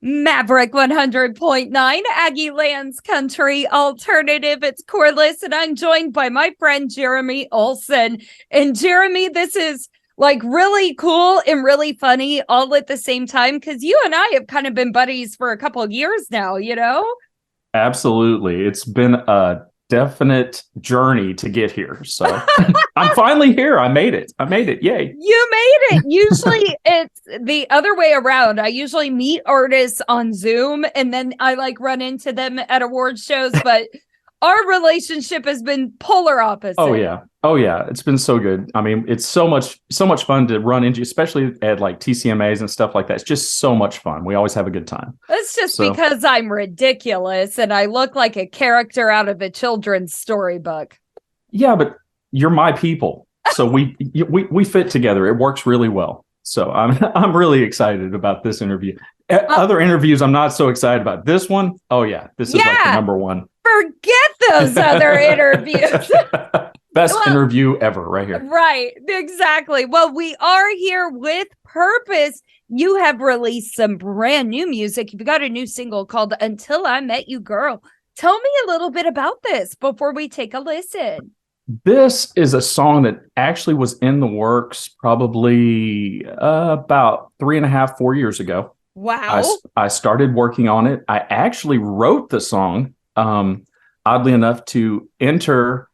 Maverick 100.9, Aggie Lands Country Alternative. It's Corliss, and I'm joined by my friend Jeremy Olson. And Jeremy, this is like really cool and really funny all at the same time because you and I have kind of been buddies for a couple of years now, you know? Absolutely. It's been a definite journey to get here. So I'm finally here. I made it. Yay. You made it. Usually it's the other way around. I usually meet artists on Zoom and then I run into them at award shows, but our relationship has been polar opposite. Oh yeah. It's been so good. I mean, it's so much fun to run into, especially at like TCMAs and stuff like that. It's just so much fun. We always have a good time. It's just because I'm ridiculous and I look like a character out of a children's storybook. Yeah, but you're my people. So we fit together. It works really well. So I'm really excited about this interview. Other interviews I'm not so excited about. This one, oh yeah, this is like the number one. Forget those other interviews. Best interview ever right here. Right, exactly. Well, we are here with purpose. You have released some brand new music. You've got a new single called Until I Met You Girl. Tell me a little bit about this before we take a listen. This is a song that actually was in the works probably about 3.5, 4 years ago. Wow. I started working on it. I actually wrote the song, oddly enough, to enter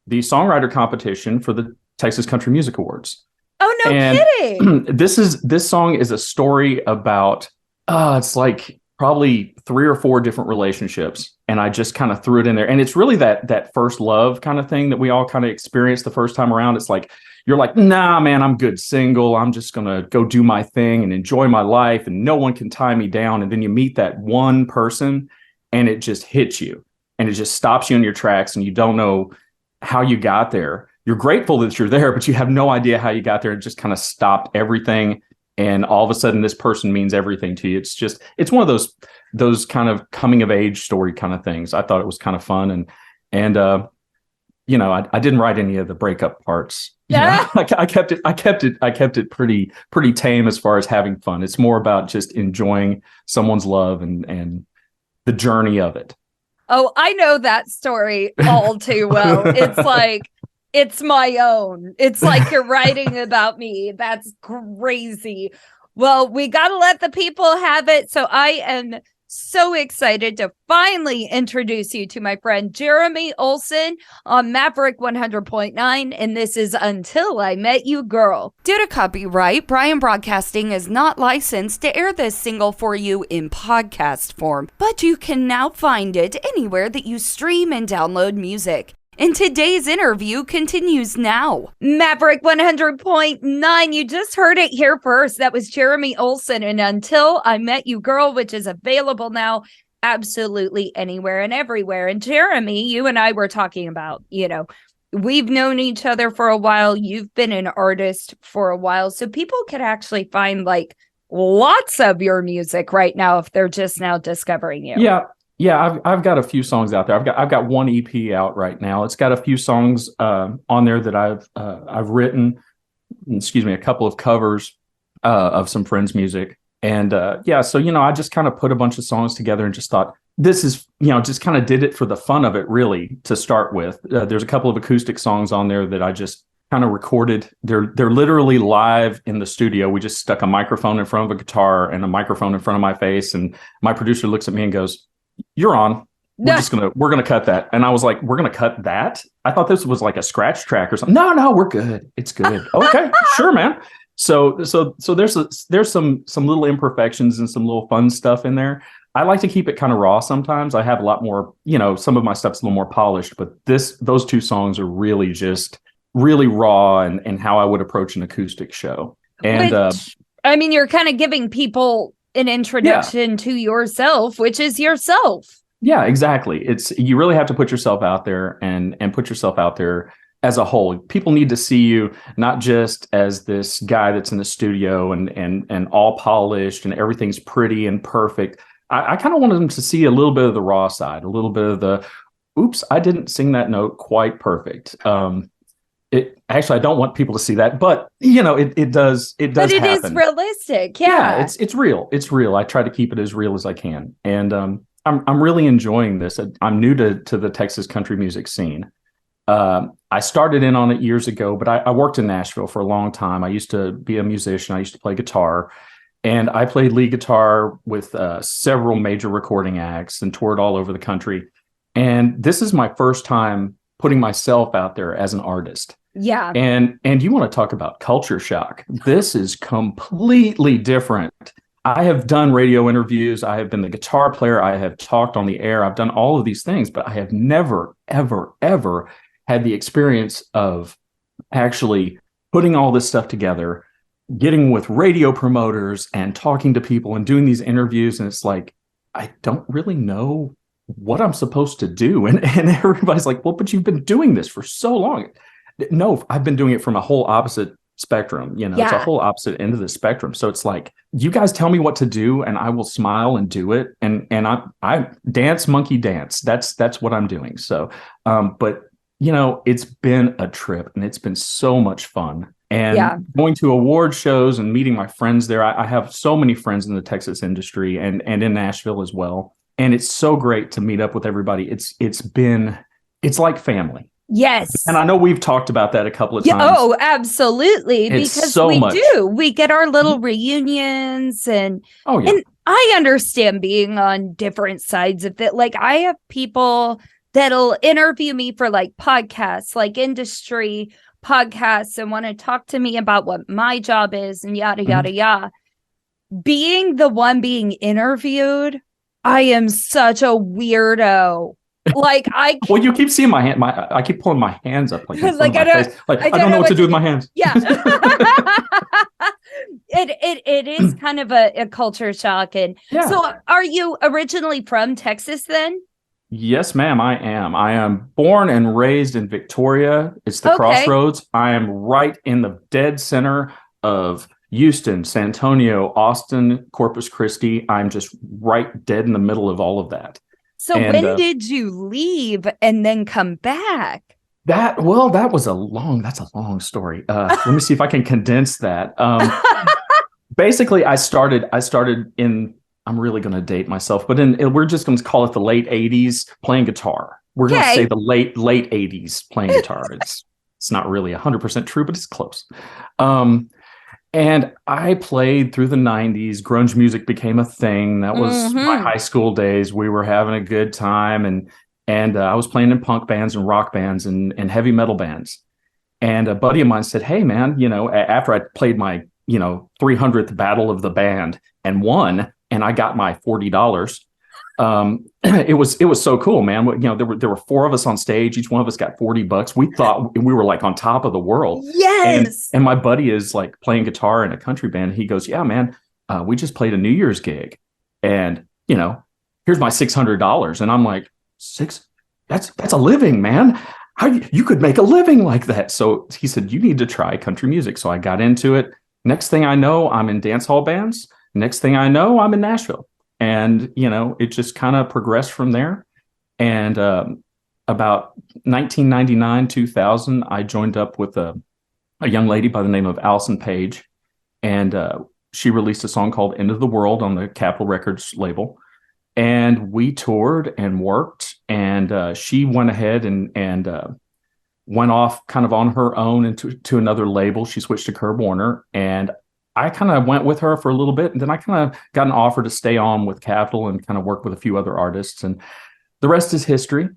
the songwriter competition for the Texas Country Music Awards. Oh, no kidding. This song is a story about, it's like probably 3 or 4 different relationships. And I just kind of threw it in there. And it's really that first love kind of thing that we all kind of experienced the first time around. It's like, you're like, nah, man, I'm good single. I'm just going to go do my thing and enjoy my life. And no one can tie me down. And then you meet that one person and it just hits you and it just stops you in your tracks and you don't know how you got there. You're grateful that you're there, but you have no idea how you got there. It just kind of stopped everything. And all of a sudden this person means everything to you. It's one of those kind of coming of age story kind of things. I thought it was kind of fun. And I didn't write any of the breakup parts. Yeah. I kept it pretty tame as far as having fun. It's more about just enjoying someone's love and the journey of it. Oh, I know that story all too well. It's like, it's my own. It's like you're writing about me. That's crazy. Well, we got to let the people have it. So I am so excited to finally introduce you to my friend Jeremy Olson on Maverick 100.9. And this is Until I Met You Girl. Due to copyright, Brian Broadcasting is not licensed to air this single for you in podcast form, but you can now find it anywhere that you stream and download music. And today's interview continues now. Maverick 100.9, you just heard it here first. That was Jeremy Olson and Until I Met You Girl, which is available now absolutely anywhere and everywhere. And Jeremy, you and I were talking about, we've known each other for a while. You've been an artist for a while. So people could actually find like lots of your music right now if they're just now discovering you. Yeah, I've got a few songs out there. I've got one EP out right now. It's got a few songs on there that I've written. A couple of covers of some friends' music, and so I just kind of put a bunch of songs together and just thought this is just kind of did it for the fun of it really to start with. There's a couple of acoustic songs on there that I just kind of recorded. They're literally live in the studio. We just stuck a microphone in front of a guitar and a microphone in front of my face, and my producer looks at me and goes, "You're on. We're gonna cut that." And I was like, "We're gonna cut that?" I thought this was like a scratch track or something. No, we're good. It's good. Okay, sure, man. So there's some little imperfections and some little fun stuff in there. I like to keep it kind of raw sometimes. I have a lot more, some of my stuff's a little more polished, but those 2 songs are really just really raw and how I would approach an acoustic show. And you're kind of giving people an introduction to yourself, which is yourself. Yeah, exactly. You really have to put yourself out there and put yourself out there as a whole. People need to see you not just as this guy that's in the studio and all polished and everything's pretty and perfect. I kind of wanted them to see a little bit of the raw side, a little bit of the, oops, I didn't sing that note quite perfect. it actually, I don't want people to see that, but it does But it is happen. realistic. Yeah, Yeah. it's real. It's real. I try to keep it as real as I can. And I'm really enjoying this. I'm new to the Texas country music scene. I started in on it years ago, but I worked in Nashville for a long time. I used to be a musician. I used to play guitar, and I played lead guitar with several major recording acts and toured all over the country. And this is my first time putting myself out there as an artist. Yeah. And you want to talk about culture shock. This is completely different. I have done radio interviews. I have been the guitar player. I have talked on the air. I've done all of these things, but I have never, ever, ever had the experience of actually putting all this stuff together, getting with radio promoters and talking to people and doing these interviews. And it's like, I don't really know what I'm supposed to do. And everybody's like, well, but you've been doing this for so long. No, I've been doing it from a whole opposite spectrum. It's a whole opposite end of the spectrum. So it's like, you guys tell me what to do and I will smile and do it. And I dance, monkey dance. That's what I'm doing. So, but it's been a trip and it's been so much fun. And going to award shows and meeting my friends there. I have so many friends in the Texas industry and in Nashville as well. And it's so great to meet up with everybody. It's like family. Yes. And I know we've talked about that a couple of times. Oh, absolutely. It's because so we much. do. We get our little reunions and I understand being on different sides of it. Like I have people that'll interview me for like podcasts, like industry podcasts, and want to talk to me about what my job is and yada, yada, yada. Being the one being interviewed, I am such a weirdo. Like well, you keep seeing my hand. I keep pulling my hands up like I don't know what to do with my hands. Yeah. It is kind of a culture shock. And so are you originally from Texas then? Yes, ma'am, I am. I am born and raised in Victoria. It's the crossroads. I am right in the dead center of Houston, San Antonio, Austin, Corpus Christi. I'm just right dead in the middle of all of that. So when did you leave and then come back? That's a long story. Let me see if I can condense that. Basically, I started in, I'm really going to date myself, but we're just going to call it the late 80s playing guitar. We're going to say the late 80s playing guitar. It's not really 100% true, but it's close. And I played through the 90s. Grunge music became a thing. That was my high school days. We were having a good time. And I was playing in punk bands and rock bands and heavy metal bands. And a buddy of mine said, hey, man, after I played my, 300th battle of the band and won, and I got my $40, it was so cool, man. There were four of us on stage. Each one of us got $40. We thought we were like on top of the world. Yes. And my buddy is like playing guitar in a country band. He goes, yeah, man, we just played a New Year's gig, and here's my $600. And I'm like, that's a living, man. How you could make a living like that? So he said, you need to try country music. So I got into it. Next thing I know, I'm in dance hall bands. Next thing I know, I'm in Nashville. And, it just kind of progressed from there. And about 1999, 2000, I joined up with a young lady by the name of Allison Page. And she released a song called End of the World on the Capitol Records label. And we toured and worked. And she went ahead and went off kind of on her own into another label. She switched to Curb Warner. And I kind of went with her for a little bit, and then I kind of got an offer to stay on with Capitol and kind of work with a few other artists, and the rest is history.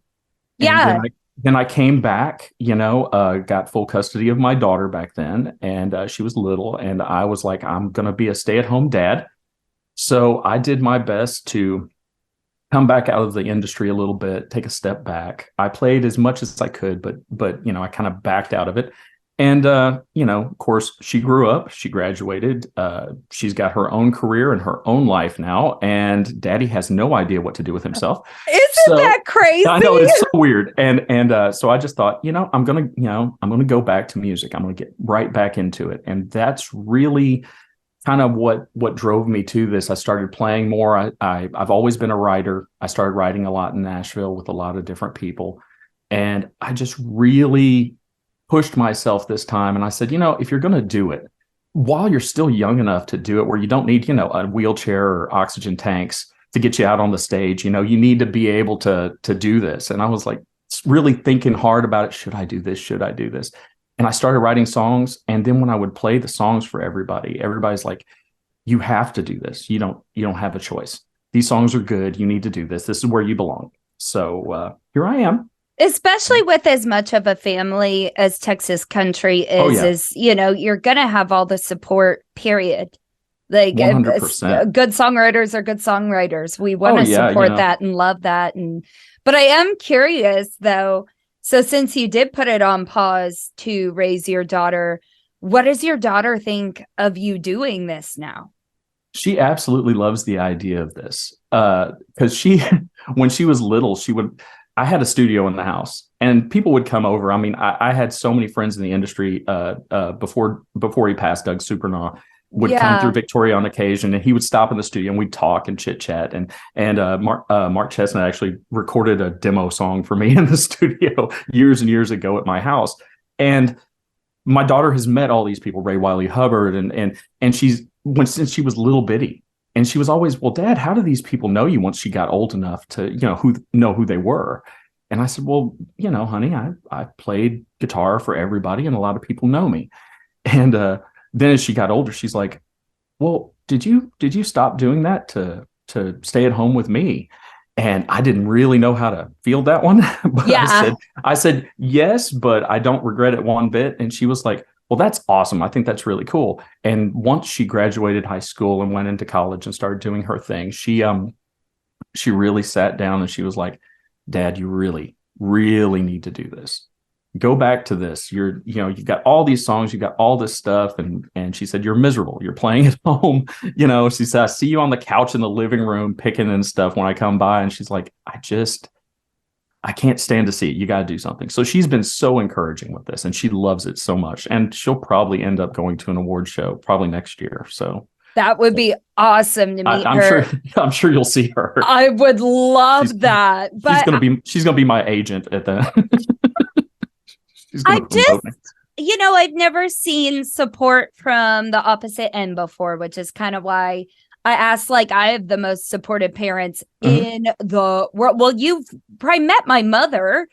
Yeah. Then I came back, got full custody of my daughter back then, and she was little, and I was like, I'm going to be a stay-at-home dad. So I did my best to come back out of the industry a little bit, take a step back. I played as much as I could, but I kind of backed out of it. And, of course, she grew up, she graduated, she's got her own career and her own life now, and daddy has no idea what to do with himself. Isn't that crazy? I know, it's so weird. And so I just thought, I'm going to go back to music. I'm going to get right back into it. And that's really kind of what drove me to this. I started playing more. I've always been a writer. I started writing a lot in Nashville with a lot of different people. And I just really pushed myself this time. And I said, if you're going to do it, while you're still young enough to do it, where you don't need, a wheelchair or oxygen tanks to get you out on the stage, you need to be able to do this. And I was like really thinking hard about it. Should I do this? Should I do this? And I started writing songs. And then when I would play the songs for everybody's like, you have to do this. You don't have a choice. These songs are good. You need to do this. This is where you belong. So here I am. Especially with as much of a family as Texas country is, you're going to have all the support, period. Like 100%. Good songwriters are good songwriters. We want to support that and love that. But I am curious though. So since you did put it on pause to raise your daughter, what does your daughter think of you doing this now? She absolutely loves the idea of this. Because when she was little, I had a studio in the house and people would come over. I mean, I had so many friends in the industry before he passed, Doug Supernaw would come through Victoria on occasion, and he would stop in the studio and we'd talk and chit chat. And Mark Chestnut actually recorded a demo song for me in the studio years and years ago at my house. And my daughter has met all these people, Ray Wiley Hubbard, and since she was little bitty. And she was always, well, Dad, how do these people know you once she got old enough to, know who they were? And I said, well, honey, I played guitar for everybody and a lot of people know me. And then as she got older, she's like, well, did you stop doing that to stay at home with me? And I didn't really know how to field that one. But I said, yes, but I don't regret it one bit. And she was like, well, that's awesome. I think that's really cool. And once she graduated high school and went into college and started doing her thing, she really sat down and she was like, Dad, you really, really need to do this. Go back to this. You've got all these songs, you've got all this stuff. And she said, you're miserable. You're playing at home. She said, I see you on the couch in the living room picking and stuff when I come by. And she's like, I can't stand to see it. You got to do something. So she's been so encouraging with this and she loves it so much. And she'll probably end up going to an award show probably next year. So that would be awesome to meet her. I'm sure you'll see her. I would love that. But she's gonna be my agent at that. I've never seen support from the opposite end before, which is kind of why I asked, I have the most supportive parents in the world. Well, you've probably met my mother.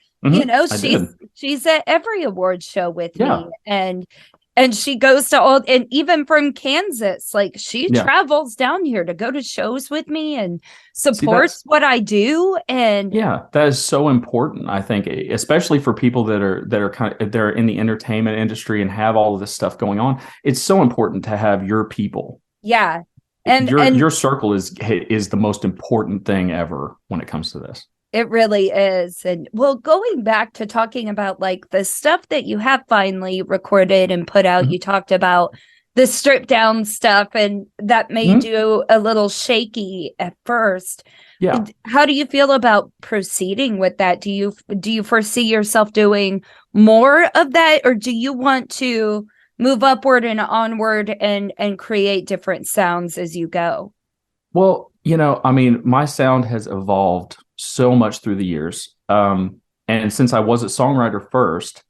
She's at every award show with me, and she goes to all, and even from Kansas, she travels down here to go to shows with me and supports what I do. And that is so important. I think, especially for people that are in the entertainment industry and have all of this stuff going on. It's so important to have your people. Yeah. And your circle is the most important thing ever when it comes to this. It really is. And going back to talking about the stuff that you have finally recorded and put out, you talked about the stripped down stuff and that made you a little shaky at first. Yeah. How do you feel about proceeding with that? Do you foresee yourself doing more of that, or do you want to move upward and onward and create different sounds as you go? Well, my sound has evolved so much through the years. And since I was a songwriter first,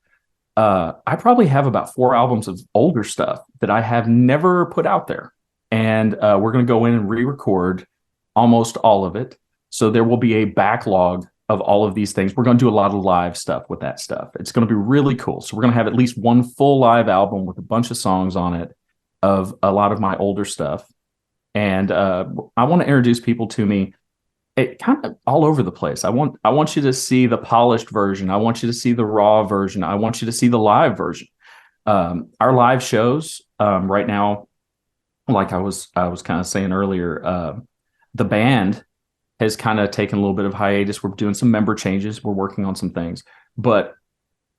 I probably have about 4 albums of older stuff that I have never put out there. And we're going to go in and re-record almost all of it. So there will be a backlog of all of these things. We're going to do a lot of live stuff with that stuff. It's going to be really cool. So we're going to have at least one full live album with a bunch of songs on it of a lot of my older stuff. And I want to introduce people to me kind of all over the place. I want you to see the polished version. I want you to see the raw version. I want you to see the live version. Our live shows right now, like I was kind of saying earlier, the band has kind of taken a little bit of hiatus. We're doing some member changes. We're working on some things, but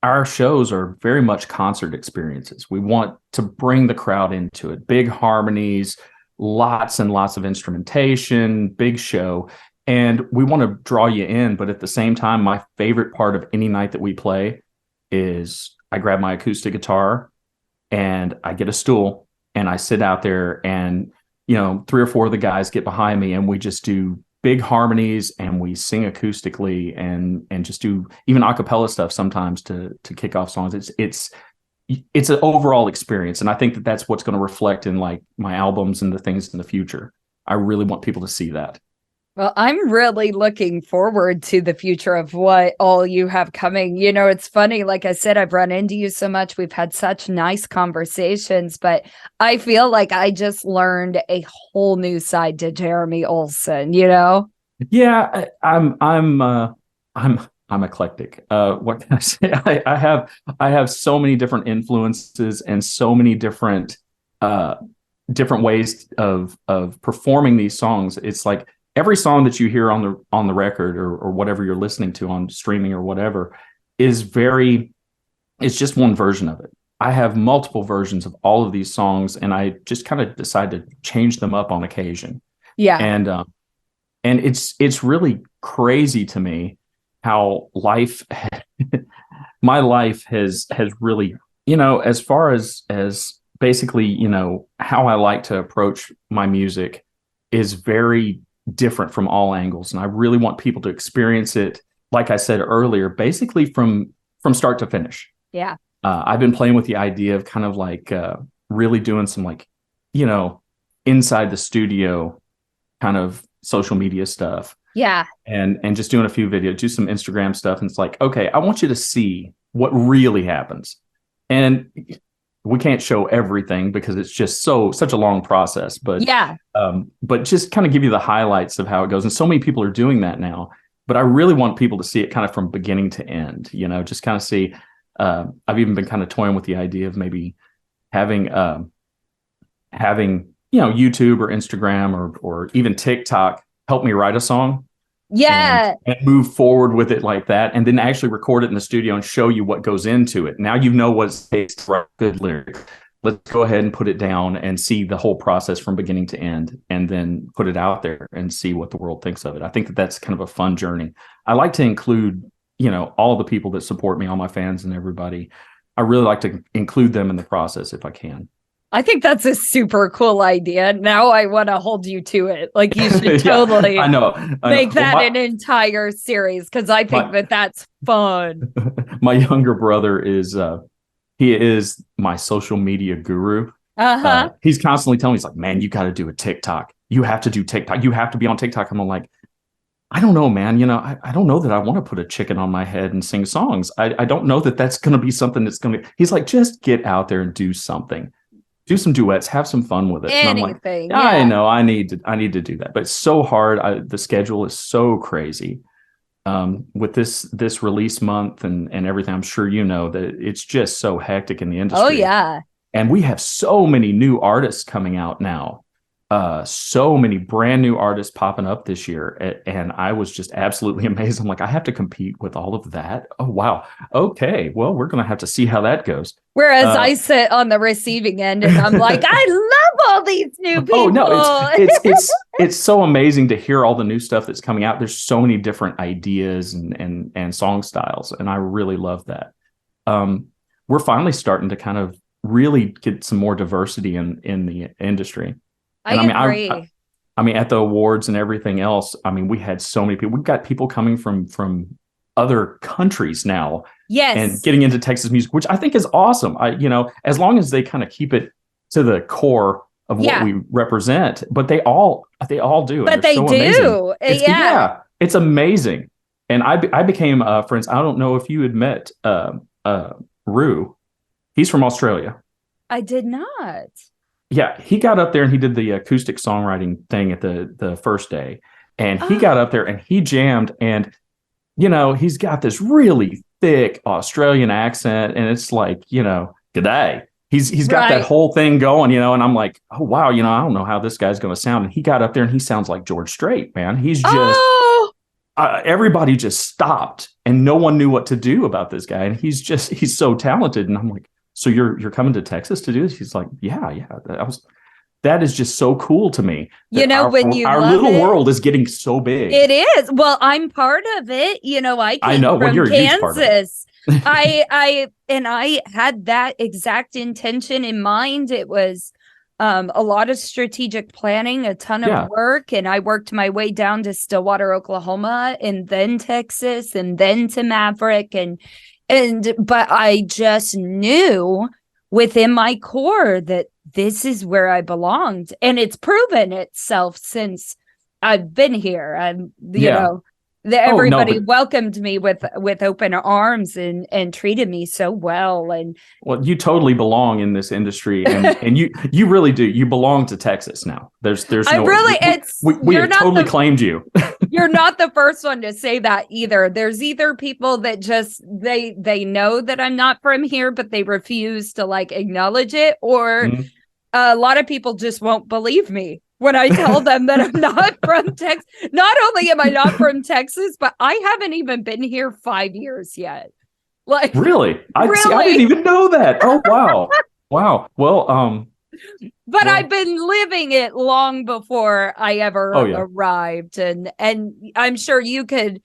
our shows are very much concert experiences. We want to bring the crowd into it. Big harmonies, lots and lots of instrumentation, big show. And we want to draw you in. But at the same time, my favorite part of any night that we play is I grab my acoustic guitar and I get a stool and I sit out there and, 3 or 4 of the guys get behind me and we just do big harmonies and we sing acoustically and just do even a cappella stuff sometimes to kick off songs. It's an overall experience. And I think that that's what's going to reflect in like my albums and the things in the future. I really want people to see that. Well, I'm really looking forward to the future of what all you have coming. You know, it's funny. Like I said, I've run into you so much. We've had such nice conversations, but I feel like I just learned a whole new side to Jeremy Olson, you know? Yeah, I'm eclectic. What can I say? I have so many different influences and so many different ways of performing these songs. It's like every song that you hear on the record or whatever you're listening to on streaming or whatever it's just one version of it. I have multiple versions of all of these songs, and I just kind of decide to change them up on occasion. Yeah. And it's really crazy to me how my life has really, as far as basically, how I like to approach my music is very different from all angles. And I really want people to experience it, like I said earlier, basically from start to finish. Yeah. I've been playing with the idea of kind of like really doing some like, inside the studio kind of social media stuff. Yeah. And just doing a few videos, do some Instagram stuff. And it's like, okay, I want you to see what really happens. And we can't show everything because it's just such a long process, but yeah. But just kind of give you the highlights of how it goes. And so many people are doing that now, but I really want people to see it kind of from beginning to end, just kind of see, I've even been kind of toying with the idea of maybe having, YouTube or Instagram or even TikTok help me write a song. Yeah. And move forward with it like that. And then actually record it in the studio and show you what goes into it. Now you know what it takes to write good lyrics. Let's go ahead and put it down and see the whole process from beginning to end, and then put it out there and see what the world thinks of it. I think that that's kind of a fun journey. I like to include, all the people that support me, all my fans and everybody. I really like to include them in the process if I can. I think that's a super cool idea. Now I want to hold you to it. Like you should totally I know. Make that an entire series, because I think that's fun. My younger brother he is my social media guru. He's constantly telling me, he's like, man, you got to do a TikTok. You have to do TikTok. You have to be on TikTok. I'm like, I don't know, man. I don't know that I want to put a chicken on my head and sing songs. I don't know that that's going to be something that's going to, he's like, just get out there and do something. Do some duets, have some fun with it. Anything. And I'm like, I know I need to do that, but it's so hard. The schedule is so crazy. With this release month and everything, I'm sure that it's just so hectic in the industry. Oh yeah. And we have so many new artists coming out now. So many brand new artists popping up this year. And I was just absolutely amazed. I'm like, I have to compete with all of that. Oh, wow. Okay. Well, we're going to have to see how that goes. Whereas I sit on the receiving end and I'm like, I love all these new people. Oh, no, it's so amazing to hear all the new stuff that's coming out. There's so many different ideas and song styles. And I really love that. We're finally starting to kind of really get some more diversity in the industry. And I agree. I mean, at the awards and everything else, we had so many people. We've got people coming from other countries now. Yes. And getting into Texas music, which I think is awesome. As long as they kind of keep it to the core of what we represent, but they all do. But they do. It's amazing. And I became friends. I don't know if you had met Rue. He's from Australia. I did not. Yeah, he got up there and he did the acoustic songwriting thing at the first day. And he got up there and he jammed. And, he's got this really thick Australian accent. And it's like, g'day. He's got that whole thing going, and I'm like, oh, wow, I don't know how this guy's going to sound. And he got up there and he sounds like George Strait, man. He's just, everybody just stopped and no one knew what to do about this guy. And he's so talented. And I'm like, so you're coming to Texas to do this? He's like, yeah. That is just so cool to me. When our little world is getting so big. It is. Well, I'm part of it. I know. From you're Kansas. I had that exact intention in mind. It was a lot of strategic planning, a ton of work. And I worked my way down to Stillwater, Oklahoma, and then Texas, and then to Maverick. But I just knew within my core that this is where I belonged. And it's proven itself since I've been here. Everybody welcomed me with open arms and treated me so well. And well, you totally belong in this industry, and you really do. You belong to Texas now. There's we have totally claimed you. You're not the first one to say that either. There's either people that just they know that I'm not from here, but they refuse to like acknowledge it, or a lot of people just won't believe me when I tell them that I'm not from Texas. Not only am I not from Texas, but I haven't even been here 5 years yet. Like, really? I didn't even know that. Oh, wow. Wow. Well, but I've been living it long before I ever arrived. And I'm sure you could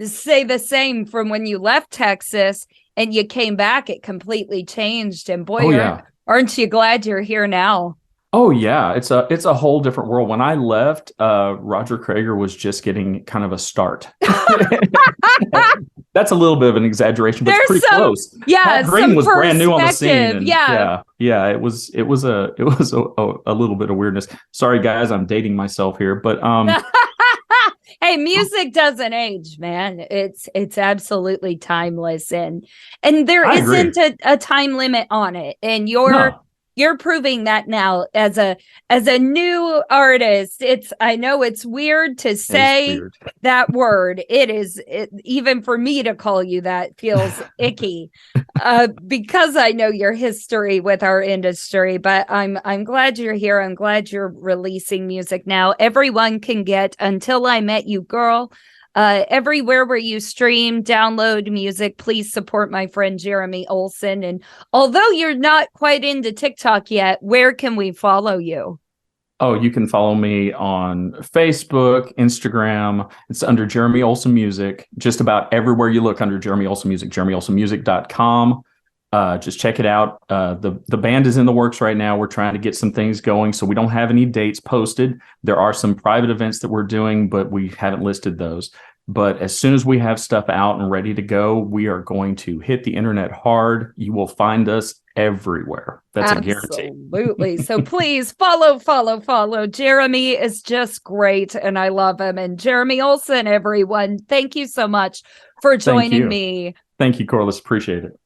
say the same from when you left Texas and you came back, it completely changed. And boy, aren't you glad you're here now? Oh yeah, it's a whole different world. When I left, Roger Krager was just getting kind of a start. That's a little bit of an exaggeration, but it's pretty close. Yeah, Pat Green was brand new on the scene. And yeah. It was a little bit of weirdness. Sorry guys, I'm dating myself here, but hey, music doesn't age, man. It's absolutely timeless, and there isn't a time limit on it. And you're proving that now as a new artist. I know it's weird to say that word. Even for me to call you that feels icky, because I know your history with our industry. But I'm glad you're here. I'm glad you're releasing music now. Everyone can get Until I Met You, Girl. Everywhere where you stream, download music. Please support my friend Jeremy Olson. And although you're not quite into TikTok yet, where can we follow you? Oh, you can follow me on Facebook, Instagram. It's under Jeremy Olson Music. Just about everywhere you look under Jeremy Olson Music, JeremyOlsonMusic.com. Just check it out. The band is in the works right now. We're trying to get some things going, so we don't have any dates posted. There are some private events that we're doing, but we haven't listed those. But as soon as we have stuff out and ready to go, we are going to hit the internet hard. You will find us everywhere. That's a guarantee. Absolutely. So please follow. Jeremy is just great, and I love him. And Jeremy Olson, everyone, thank you so much for joining me. Thank you, Corliss. Appreciate it.